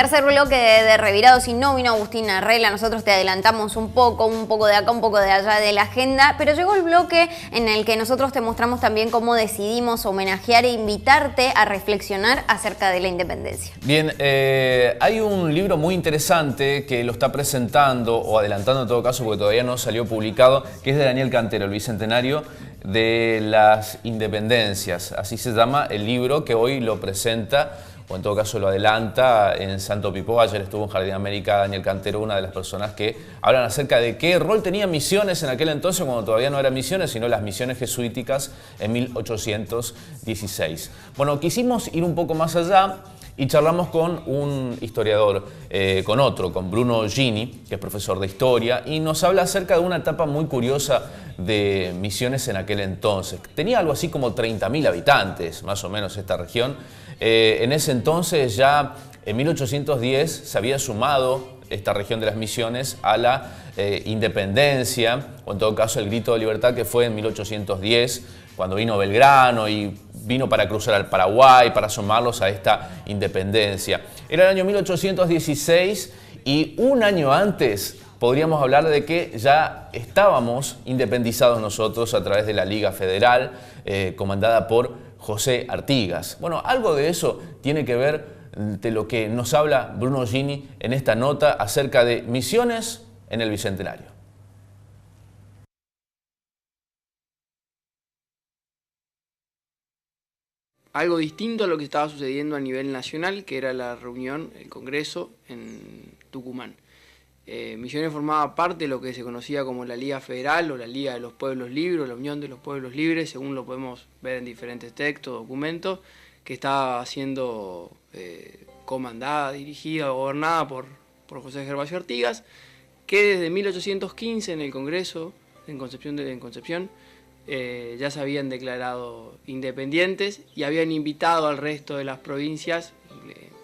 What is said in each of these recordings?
Tercer bloque de Revirados y no vino Agustín Arregla. Nosotros te adelantamos un poco de acá, un poco de allá de la agenda, pero llegó el bloque en el que nosotros te mostramos también cómo decidimos homenajear e invitarte a reflexionar acerca de la independencia. Bien, hay un libro muy interesante que lo está presentando, o adelantando en todo caso, porque todavía no salió publicado, que es de Daniel Cantero, el Bicentenario de las Independencias. Así se llama el libro que hoy lo presenta, o en todo caso lo adelanta en Santo Pipó. Ayer estuvo en Jardín América Daniel Cantero, una de las personas que hablan acerca de qué rol tenía Misiones en aquel entonces, cuando todavía no eran misiones, sino las misiones jesuíticas en 1816. Bueno, quisimos ir un poco más allá y charlamos con un historiador, con Bruno Gini, que es profesor de historia, y nos habla acerca de una etapa muy curiosa de Misiones en aquel entonces. Tenía algo así como 30.000 habitantes, más o menos, esta región. En ese entonces, ya en 1810, se había sumado esta región de las Misiones a la independencia, o en todo caso el grito de libertad, que fue en 1810, cuando vino Belgrano y vino para cruzar al Paraguay, para sumarlos a esta independencia. Era el año 1816 y un año antes podríamos hablar de que ya estábamos independizados nosotros a través de la Liga Federal, comandada por José Artigas. Bueno, algo de eso tiene que ver de lo que nos habla Bruno Gini en esta nota acerca de Misiones en el Bicentenario. Algo distinto a lo que estaba sucediendo a nivel nacional, que era la reunión, el Congreso en Tucumán. Misiones formaba parte de lo que se conocía como la Liga Federal o la Liga de los Pueblos Libres, la Unión de los Pueblos Libres, según lo podemos ver en diferentes textos, documentos, que estaba siendo comandada, dirigida, gobernada por José Gervasio Artigas, que desde 1815 en el Congreso, en Concepción, ya se habían declarado independientes y habían invitado al resto de las provincias,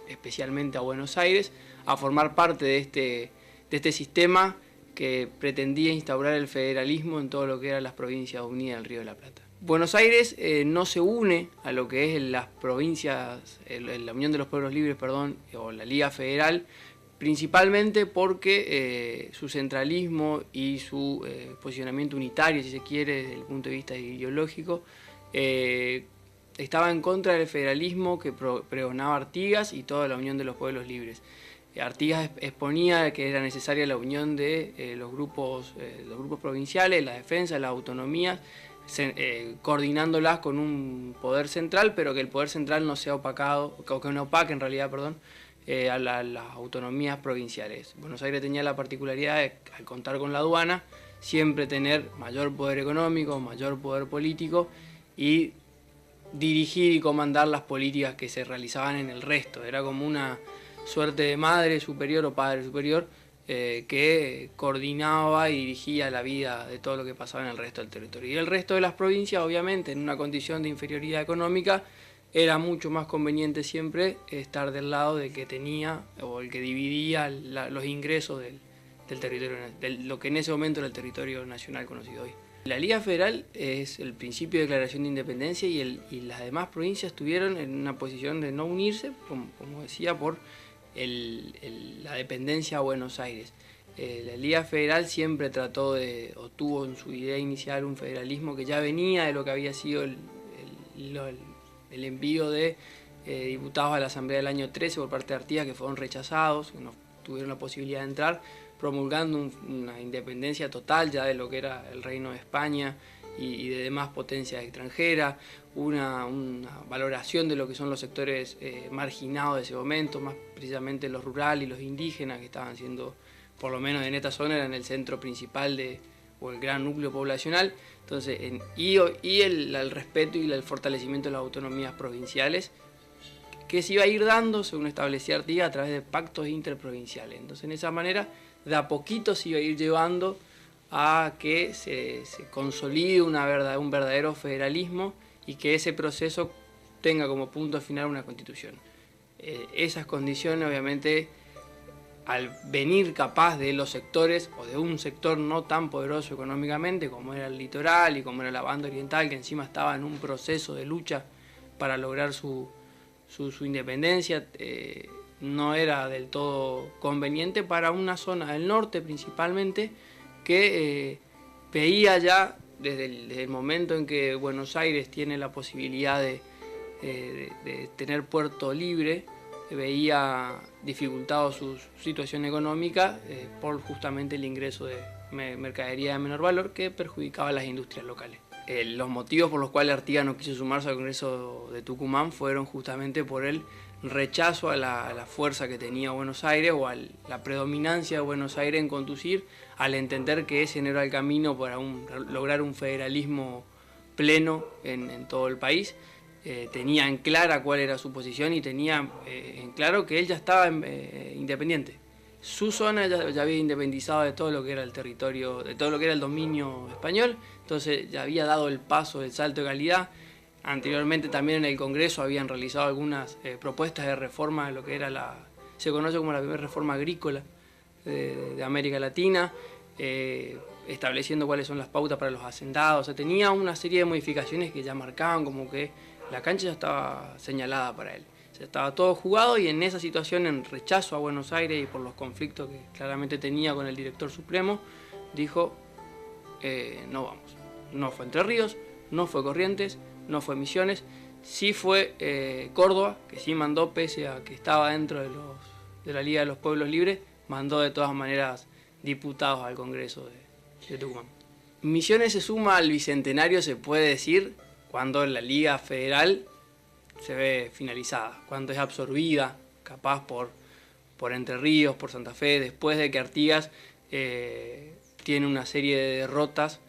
especialmente a Buenos Aires, a formar parte de este sistema que pretendía instaurar el federalismo en todo lo que eran las provincias unidas del Río de la Plata. Buenos Aires no se une a lo que es las provincias, la Unión de los Pueblos Libres, o la Liga Federal, principalmente porque su centralismo y su posicionamiento unitario, si se quiere, desde el punto de vista ideológico, estaba en contra del federalismo que pregonaba Artigas y toda la Unión de los Pueblos Libres. Artigas exponía que era necesaria la unión de los grupos provinciales, la defensa, las autonomías, coordinándolas con un poder central, pero que el poder central no sea opacado, o que no opaque en realidad, a las autonomías provinciales. Buenos Aires tenía la particularidad de, al contar con la aduana, siempre tener mayor poder económico, mayor poder político y dirigir y comandar las políticas que se realizaban en el resto. Era como una suerte de madre superior o padre superior que coordinaba y dirigía la vida de todo lo que pasaba en el resto del territorio. Y el resto de las provincias, obviamente, en una condición de inferioridad económica, era mucho más conveniente siempre estar del lado del que tenía o el que dividía los ingresos del territorio, de lo que en ese momento era el territorio nacional conocido hoy. La Liga Federal es el principio de declaración de independencia y las demás provincias estuvieron en una posición de no unirse, como decía, por la dependencia a Buenos Aires. La Liga Federal siempre trató o tuvo en su idea inicial un federalismo que ya venía de lo que había sido el envío de diputados a la Asamblea del año 13 por parte de Artigas, que fueron rechazados, que no tuvieron la posibilidad de entrar, promulgando una independencia total ya de lo que era el Reino de España y de demás potencias extranjeras, una valoración de lo que son los sectores marginados de ese momento, más precisamente los rurales y los indígenas, que estaban siendo, por lo menos en esta zona, eran el centro principal o el gran núcleo poblacional. Entonces, el respeto y el fortalecimiento de las autonomías provinciales, que se iba a ir dando, según establecía Artigas, a través de pactos interprovinciales. Entonces, en esa manera, de a poquito se iba a ir llevando a que se consolide un verdadero federalismo y que ese proceso tenga como punto final una constitución. Esas condiciones, obviamente, al venir capaz de los sectores o de un sector no tan poderoso económicamente como era el litoral y como era la banda oriental, que encima estaba en un proceso de lucha para lograr su independencia, no era del todo conveniente para una zona del norte principalmente, que veía ya desde el momento en que Buenos Aires tiene la posibilidad de tener puerto libre, veía dificultado su situación económica por justamente el ingreso de mercadería de menor valor que perjudicaba a las industrias locales. Los motivos por los cuales Artigas no quiso sumarse al Congreso de Tucumán fueron justamente por el rechazo a la fuerza que tenía Buenos Aires o a la predominancia de Buenos Aires en conducir, al entender que ese no era el camino para lograr un federalismo pleno en todo el país. Tenía en clara cuál era su posición y tenía en claro que él ya estaba independiente. Su zona ya había independizado de todo lo que era el territorio, de todo lo que era el dominio español, entonces ya había dado el paso del salto de calidad. Anteriormente también en el Congreso habían realizado algunas propuestas de reforma de lo que era se conoce como la primera reforma agrícola de América Latina, estableciendo cuáles son las pautas para los hacendados. O sea, tenía una serie de modificaciones que ya marcaban como que la cancha ya estaba señalada para él. O sea, estaba todo jugado y en esa situación, en rechazo a Buenos Aires y por los conflictos que claramente tenía con el director supremo, dijo, no vamos. No fue Entre Ríos, no fue Corrientes, no fue Misiones, sí fue Córdoba, que sí mandó, pese a que estaba dentro de la Liga de los Pueblos Libres, mandó de todas maneras diputados al Congreso de Tucumán. Misiones se suma al Bicentenario, se puede decir, cuando la Liga Federal se ve finalizada, cuando es absorbida, capaz por Entre Ríos, por Santa Fe, después de que Artigas tiene una serie de derrotas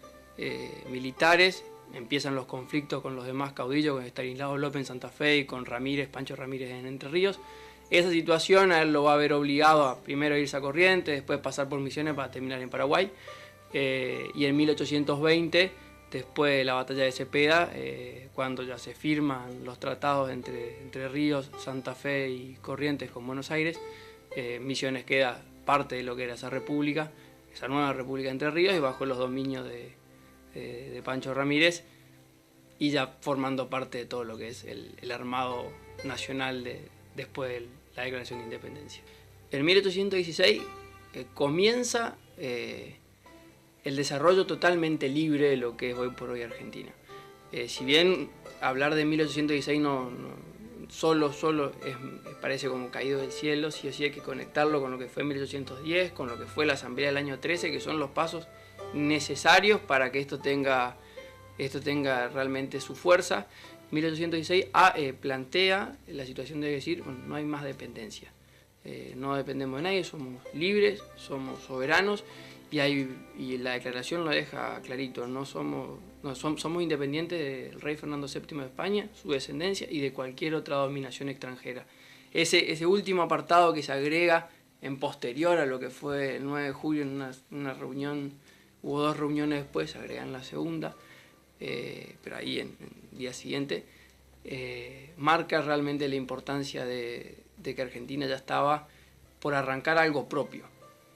militares. Empiezan los conflictos con los demás caudillos, con Estanislao López en Santa Fe y con Pancho Ramírez en Entre Ríos. Esa situación a él lo va a ver obligado a primero irse a Corrientes, después pasar por Misiones para terminar en Paraguay. Y en 1820, después de la batalla de Cepeda, cuando ya se firman los tratados entre Ríos, Santa Fe y Corrientes con Buenos Aires, Misiones queda parte de lo que era esa república, esa nueva república de Entre Ríos, y bajo los dominios de Pancho Ramírez, y ya formando parte de todo lo que es el armado nacional después de la declaración de independencia. En 1816 comienza el desarrollo totalmente libre de lo que es hoy por hoy Argentina. Si bien hablar de 1816 solo parece como caído del cielo, sí o sí hay que conectarlo con lo que fue 1810, con lo que fue la Asamblea del año 13, que son los pasos necesarios para que esto tenga realmente su fuerza. 1816 plantea la situación de decir, bueno, no hay más dependencia, no dependemos de nadie, somos libres, somos soberanos, y la declaración lo deja clarito, somos independientes del rey Fernando VII de España, su descendencia y de cualquier otra dominación extranjera. Ese último apartado que se agrega en posterior a lo que fue el 9 de julio en una reunión. Hubo 2 reuniones después, se agregan la segunda, pero ahí en el día siguiente, marca realmente la importancia de que Argentina ya estaba por arrancar algo propio.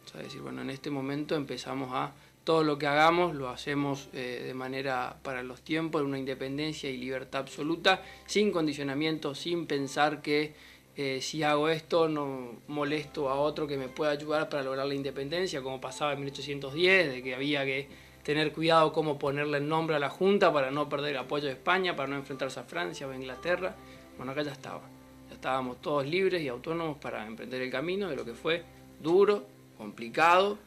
O sea, decir, bueno, en este momento empezamos todo lo que hagamos, lo hacemos de manera para los tiempos, de una independencia y libertad absoluta, sin condicionamiento, sin pensar que si hago esto no molesto a otro que me pueda ayudar para lograr la independencia, como pasaba en 1810, de que había que tener cuidado cómo ponerle el nombre a la Junta para no perder el apoyo de España, para no enfrentarse a Francia o a Inglaterra. Bueno, acá ya estábamos todos libres y autónomos para emprender el camino de lo que fue duro, complicado,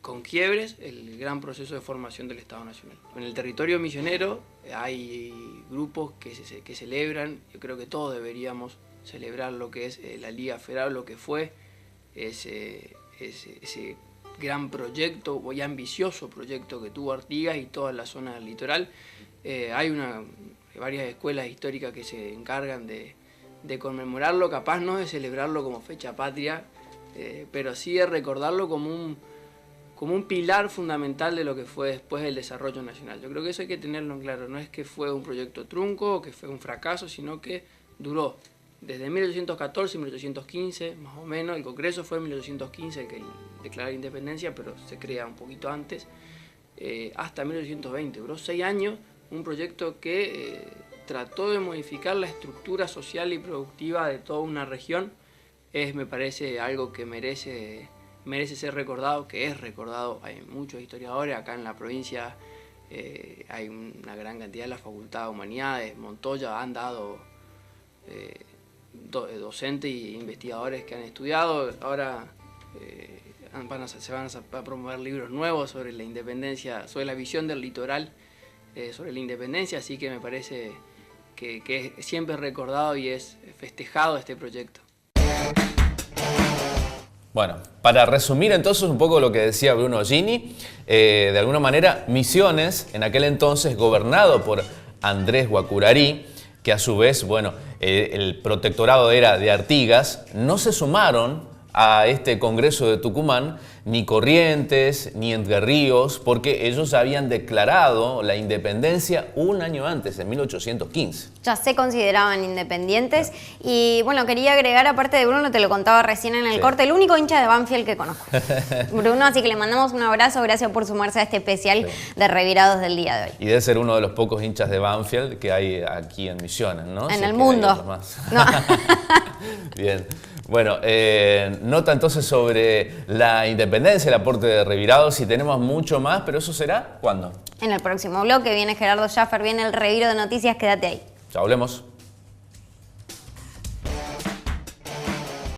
con quiebres, el gran proceso de formación del Estado Nacional. En el territorio misionero hay grupos que celebran, yo creo que todos deberíamos celebrar lo que es la Liga Federal, lo que fue ese gran proyecto, y ambicioso proyecto que tuvo Artigas y toda la zona del litoral. Hay varias escuelas históricas que se encargan de conmemorarlo, capaz no de celebrarlo como fecha patria, pero sí de recordarlo como un pilar fundamental de lo que fue después el desarrollo nacional. Yo creo que eso hay que tenerlo en claro, no es que fue un proyecto trunco o que fue un fracaso, sino que duró desde 1814 y 1815, más o menos. El Congreso fue en 1815 el que declara la independencia, pero se crea un poquito antes, hasta 1820. Duró 6 años, un proyecto que trató de modificar la estructura social y productiva de toda una región, me parece algo que merece ser recordado, que es recordado. Hay muchos historiadores acá en la provincia, hay una gran cantidad de la Facultad de Humanidades, Montoya, han dado docentes e investigadores que han estudiado. Ahora se van a promover libros nuevos sobre la independencia, sobre la visión del litoral, sobre la independencia, así que me parece que es siempre recordado y es festejado este proyecto. Bueno, para resumir entonces un poco lo que decía Bruno Gini, de alguna manera Misiones, en aquel entonces gobernado por Andrés Guacurarí, que a su vez, bueno, el protectorado era de Artigas, no se sumaron a este Congreso de Tucumán ni Corrientes ni Entre Ríos, porque ellos habían declarado la independencia un año antes, en 1815. Ya se consideraban independientes. Y bueno, quería agregar, aparte de Bruno, te lo contaba recién en el corte, el único hincha de Banfield que conozco. Bruno, así que le mandamos un abrazo, gracias por sumarse a este especial de Revirados del día de hoy. Y debe ser uno de los pocos hinchas de Banfield que hay aquí en Misiones, ¿no? En Si el mundo. No. Bien. Bueno, nota entonces sobre la independencia, el aporte de Revirados, y tenemos mucho más, pero eso será ¿cuándo? En el próximo bloque viene Gerardo Schaffer, viene el reviro de noticias, quédate ahí. Ya hablemos.